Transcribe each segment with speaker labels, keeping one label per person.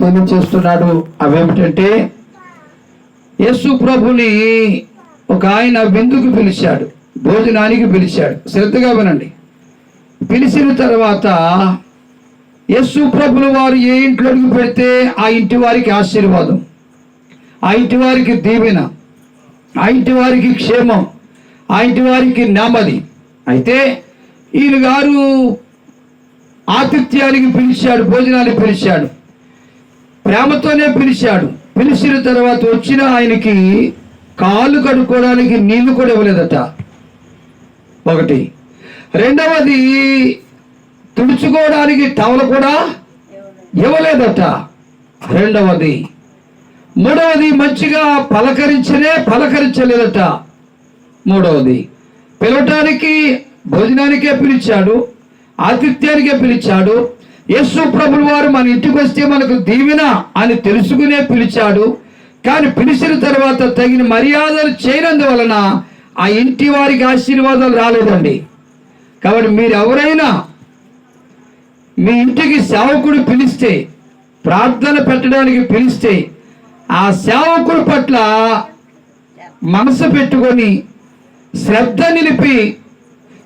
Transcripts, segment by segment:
Speaker 1: తెలియచేస్తున్నాడు. అవేమిటంటే యేసు ప్రభుని ఒక ఆయన విందుకు పిలిచాడు, భోజనానికి పిలిచాడు. శ్రద్ధగా వినండి. పిలిచిన తర్వాత యేసు ప్రభుల వారు ఏ ఇంట్లో అడుగు పెడితే ఆ ఇంటి వారికి ఆశీర్వాదం, ఆ ఇంటి వారికి దీవెన, ఆ ఇంటి వారికి క్షేమం, ఆ ఇంటి వారికి నెమ్మది. అయితే ఈయన గారు ఆతిథ్యానికి పిలిచాడు, భోజనానికి పిలిచాడు, ప్రేమతోనే పిలిచాడు. పిలిచిన తర్వాత వచ్చిన ఆయనకి కాళ్ళు కడుక్కోవడానికి నీళ్లు కూడా ఇవ్వలేదట, ఒకటి. రెండవది, తుడుచుకోవడానికి టవల్ కూడా ఇవ్వలేదట, రెండవది. మూడవది, మంచిగా పలకరించలేదట, మూడవది. పిలవటానికి భోజనానికే పిలిచాడు, ఆతిథ్యానికే పిలిచాడు. యేసు ప్రభుల వారు మన ఇంటికి వస్తే మనకు దీవెన అని తెలుసుకునే పిలిచాడు. కానీ పిలిచిన తర్వాత తగిన మర్యాదలు చేయనందువలన ఆ ఇంటి వారికి ఆశీర్వాదాలు రాలేదండి. కాబట్టి మీరు ఎవరైనా మీ ఇంటికి సేవకుడు పిలిస్తే, ప్రార్థన పెట్టడానికి పిలిస్తే, ఆ సేవకుడి పట్ల మనసు పెట్టుకొని శ్రద్ధ నిలిపి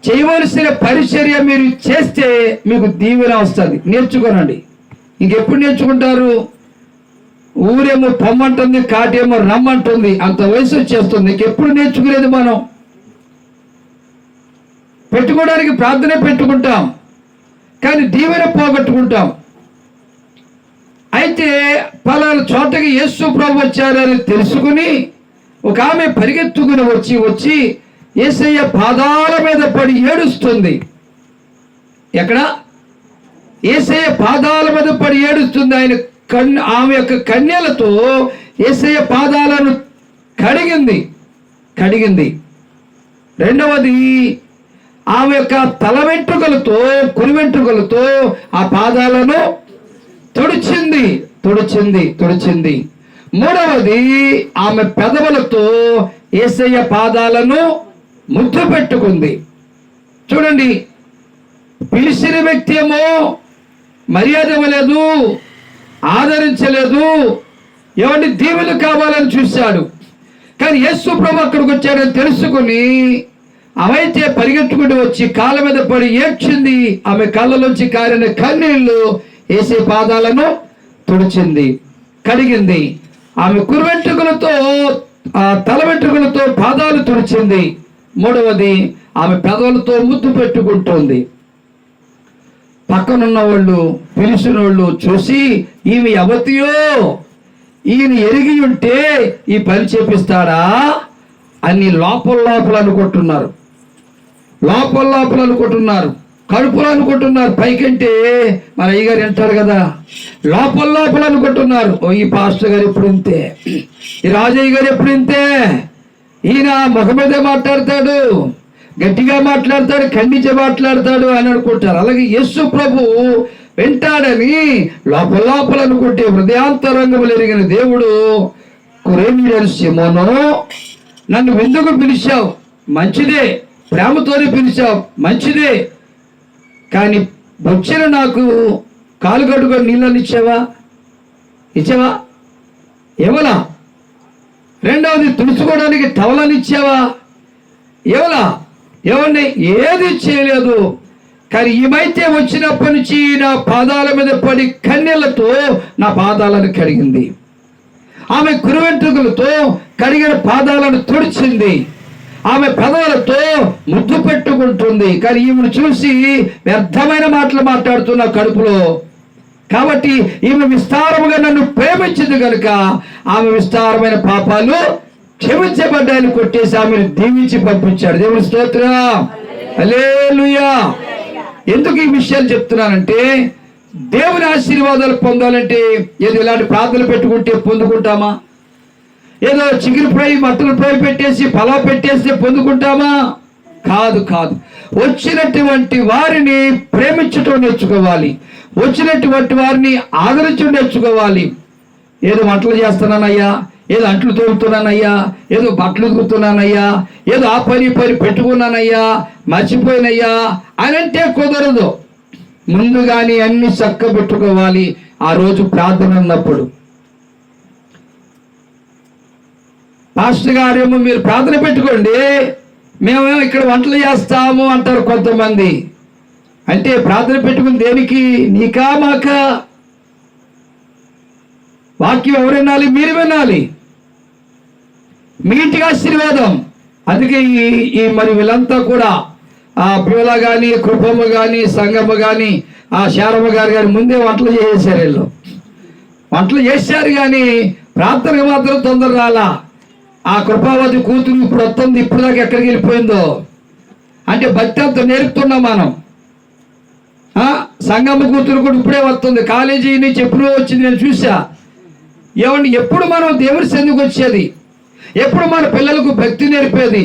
Speaker 1: చేయవలసిన పరిచర్య మీరు చేస్తే మీకు దీవెన వస్తుంది. నేర్చుకోనండి. ఇంకెప్పుడు నేర్చుకుంటారు? ఊరేమో పొమ్మంటుంది, కాటేమో రమ్మంటుంది, అంత వయసు వచ్చేస్తుంది. ఇంకెప్పుడు నేర్చుకునేది? మనం పెట్టుకోవడానికి ప్రార్థన పెట్టుకుంటాం, కానీ దీవెన పోగొట్టుకుంటాం. అయితే పలానా చోటకి యేసు ప్రభు వచ్చారని తెలుసుకుని ఒక ఆమె పరిగెత్తుకుని వచ్చి యేసయ్య పాదాల మీద పడి ఏడుస్తుంది. ఎక్కడ? యేసయ్య పాదాల మీద పడి ఏడుస్తుంది. ఆమె యొక్క కన్యలతో యేసయ్య పాదాలను కడిగింది. రెండవది, ఆమె యొక్క తల వెంట్రుకలతో, కుడి వెంట్రుకలతో ఆ పాదాలను తుడిచింది. మూడవది, ఆమె పెదవులతో యేసయ్య పాదాలను ముద్దు పెట్టుకుంది. చూడండి, పిలిచిన వ్యక్తి ఏమో మర్యాద ఇవ్వలేదు, ఆదరించలేదు, ఎవరి దీవెనలు కావాలని చూశాడు. కానీ యేసు ప్రభు అక్కడికి వచ్చాడని తెలుసుకుని అవైతే పరిగెత్తుకుంటూ వచ్చి కాళ్ళ మీద పడి ఏడ్చింది. ఆమె కళ్ళలోంచి కారిన కన్నీళ్లు యేసే పాదాలను తుడిచింది, కడిగింది. ఆమె కుడి వెంట్రుకలతో, ఆ తల వెంట్రుకలతో పాదాలు తుడిచింది. మూడవది, ఆమె పెదవులతో ముద్దు పెట్టుకుంటుంది. పక్కనున్న వాళ్ళు, పిలిచిన వాళ్ళు చూసి ఈమె అవతియో, ఈయన ఎరిగి ఉంటే ఈ పని చేపిస్తాడా అని లోపల అనుకుంటున్నారు, కడుపులో అనుకుంటున్నారు. పైకంటే మన అయ్యగారు వింటారు కదా, లోపల అనుకుంటున్నారు. ఓ, ఈ పాస్టర్ గారు ఎప్పుడు ఇంతే, ఈ రాజయ్య గారు ఎప్పుడు ఇంతే, ఈయన ముఖం మీదే మాట్లాడతాడు, గట్టిగా మాట్లాడతాడు, ఖండించి మాట్లాడతాడు అని అనుకుంటారు. అలాగే యేసు ప్రభు వింటాడని లోపల అనుకుంటే హృదయాంతరంగములు ఎరిగిన దేవుడు, కొరేనీయుడైన సీమోను, నన్ను ఎందుకు పిలిచావు? మంచిదే. ప్రేమతోనే పిలిచావు, మంచిదే. కానీ వచ్చిన నాకు కాలు కడుకొని నీళ్ళని ఇచ్చావా? ఇవ్వలా. రెండవది, తుడుచుకోవడానికి టవలని ఇచ్చావా? ఇవ్వలా. ఎవరిని ఏది చేయలేదు. కానీ ఈమైతే వచ్చినప్పటి నుంచి నా పాదాల మీద పడి కన్నెలతో నా పాదాలను కడిగింది. ఆమె కుడి వెంట్రుకలతో కడిగిన పాదాలను తుడిచింది. ఆమె పెదవులతో ముద్దు పెట్టుకుంటుంది. కానీ ఈమెను చూసి వ్యర్థమైన మాటలు మాట్లాడుతున్న కడుపులో. కాబట్టి ఈమె విస్తారముగా నన్ను ప్రేమించింది కనుక ఆమె విస్తారమైన పాపాలు క్షమించబడ్డాయని కొట్టేసి ఆమెను దీవించి పంపించాడు. దేవుని స్తోత్రం, హల్లెలూయా. ఎందుకు ఈ విషయాలు చెప్తున్నానంటే, దేవుని ఆశీర్వాదాలు పొందాలంటే ఏదో ఇలాంటి ప్రార్థనలు పెట్టుకుంటే పొందుకుంటామా? ఏదో చికెన్ ఫ్రై, మటన్ ఫ్రై పెట్టేసి పలావ్ పెట్టేస్తే పొందుకుంటామా? కాదు. వచ్చినటువంటి వారిని ప్రేమించటం నేర్చుకోవాలి, వచ్చినటువంటి వారిని ఆదరించడం నేర్చుకోవాలి. ఏదో వంటలు చేస్తున్నానయ్యా, ఏదో అంట్లు తోలుతున్నానయ్యా, ఏదో బట్టలు ఉతుకుతున్నానయ్యా, ఏదో ఆ పని పెట్టుకున్నానయ్యా, మర్చిపోయినయ్యా అని అంటే కుదరదు. ముందుగానే అన్ని చక్క పెట్టుకోవాలి. ఆ రోజు ప్రార్థన ఉన్నప్పుడు పాస్టర్ గారేమో మీరు ప్రార్థన పెట్టుకోండి, మేమేమో ఇక్కడ వంటలు చేస్తాము అంటారు కొంతమంది. అంటే ప్రార్థన పెట్టుకుని దేనికి? నీకా మాకా? వాక్యం ఎవరు వినాలి? మీరు వినాలి. మీ ఇంటికి ఆశీర్వాదం. అందుకే ఈ మరి వీళ్ళంతా కూడా ఆ పివల కానీ, కృపమ్మ కానీ, సంగమ్మ కానీ, ఆ శారమ్మ గారు కానీ ముందే వంటలు చేసేసారు. వీళ్ళు వంటలు చేశారు కానీ ప్రార్థనకు మాత్రం తొందర రాలా. ఆ కృపావతి కూతురు ఇప్పుడు వస్తుంది, ఇప్పుడు దాకా ఎక్కడికి వెళ్ళిపోయిందో. అంటే భక్తి అంత నేర్పుతున్నాం మనం. సంగమ్మ కూతురు కూడా ఇప్పుడే వస్తుంది, కాలేజీ నుంచి ఎప్పుడో వచ్చింది, నేను చూసా. ఏమండి, ఎప్పుడు మనం దేవుడి సన్నిధికి వచ్చేది? ఎప్పుడు మన పిల్లలకు భక్తి నేర్పేది?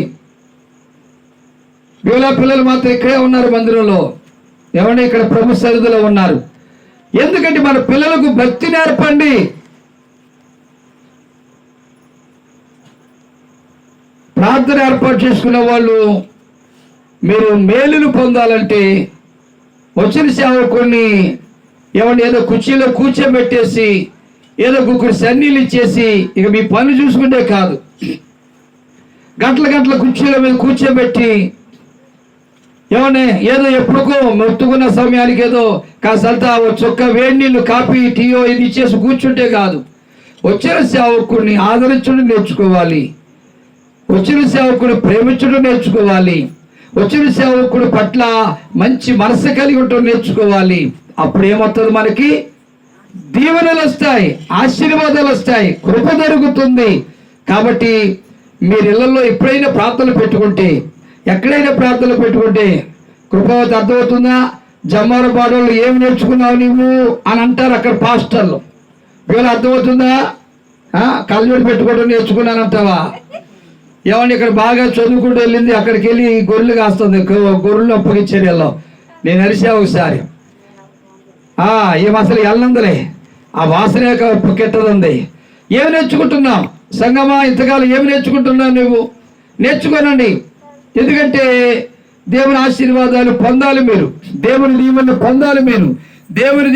Speaker 1: పిల్లలు మాత్రం ఇక్కడే ఉన్నారు మందిరంలో. ఏమంటే ఇక్కడ ప్రభు సన్నిధిలో ఉన్నారు. ఎందుకంటే మన పిల్లలకు భక్తి నేర్పండి. ప్రార్థన ఏర్పాటు చేసుకున్న వాళ్ళు మీరు మేలును పొందాలంటే వచ్చిన సేవకుని ఏమంటే ఏదో కుర్చీలో కూర్చోబెట్టేసి ఏదో కుక్కరు సన్నీళ్ళు ఇచ్చేసి ఇక మీ పనులు చూసుకుంటే కాదు, గంటల కుర్చీల మీద కూర్చోబెట్టి ఏమన్నా ఏదో ఎప్పుడుకో మొత్తుకున్న సమయానికి ఏదో కాసంత చొక్క వేడి నీళ్ళు, కాఫీ, టీయో ఇది ఇచ్చేసి కూర్చుంటే కాదు. వచ్చిన సేవకుడిని ఆదరించడం నేర్చుకోవాలి. వచ్చిన సేవకుడు ప్రేమించడం నేర్చుకోవాలి. వచ్చిన సేవకుడు పట్ల మంచి మనసు కలిగి ఉండటం నేర్చుకోవాలి. అప్పుడు ఏమవుతుంది? మనకి దీవెనలు వస్తాయి, ఆశీర్వాదాలు వస్తాయి, కృప జరుగుతుంది. కాబట్టి మీరు ఇళ్లలో ఎప్పుడైనా ప్రార్థనలు పెట్టుకుంటే, ఎక్కడైనా ప్రార్థనలు పెట్టుకుంటే కృపవతి అర్థమవుతుందా? జమ్మారపాడోళ్ళు ఏం నేర్చుకున్నావు నువ్వు అని అంటారు అక్కడ పాస్టర్లు. వీళ్ళు అర్థమవుతుందా? కళ్ళజోడు పెట్టుకోవడం నేర్చుకున్నానంటావా? ఏమండి, ఇక్కడ బాగా చదువుకుంటూ వెళ్ళింది, అక్కడికి వెళ్ళి గొర్రెలు కాస్తుంది, గొర్రెలు అప్పగించారు. వెళ్ళాం, నేను అరిసా ఒకసారి. ఏం అసలు వెళ్ళందులే, ఆ వాసనే కెట్టదుంది. ఏమి నేర్చుకుంటున్నావు సంగమా? ఇంతకాలం ఏమి నేర్చుకుంటున్నావు నువ్వు? నేర్చుకోనండి. ఎందుకంటే దేవుని ఆశీర్వాదాలు పొందాలి మీరు, దేవుని దీవెనలు పొందాలి మీరు, దేవుని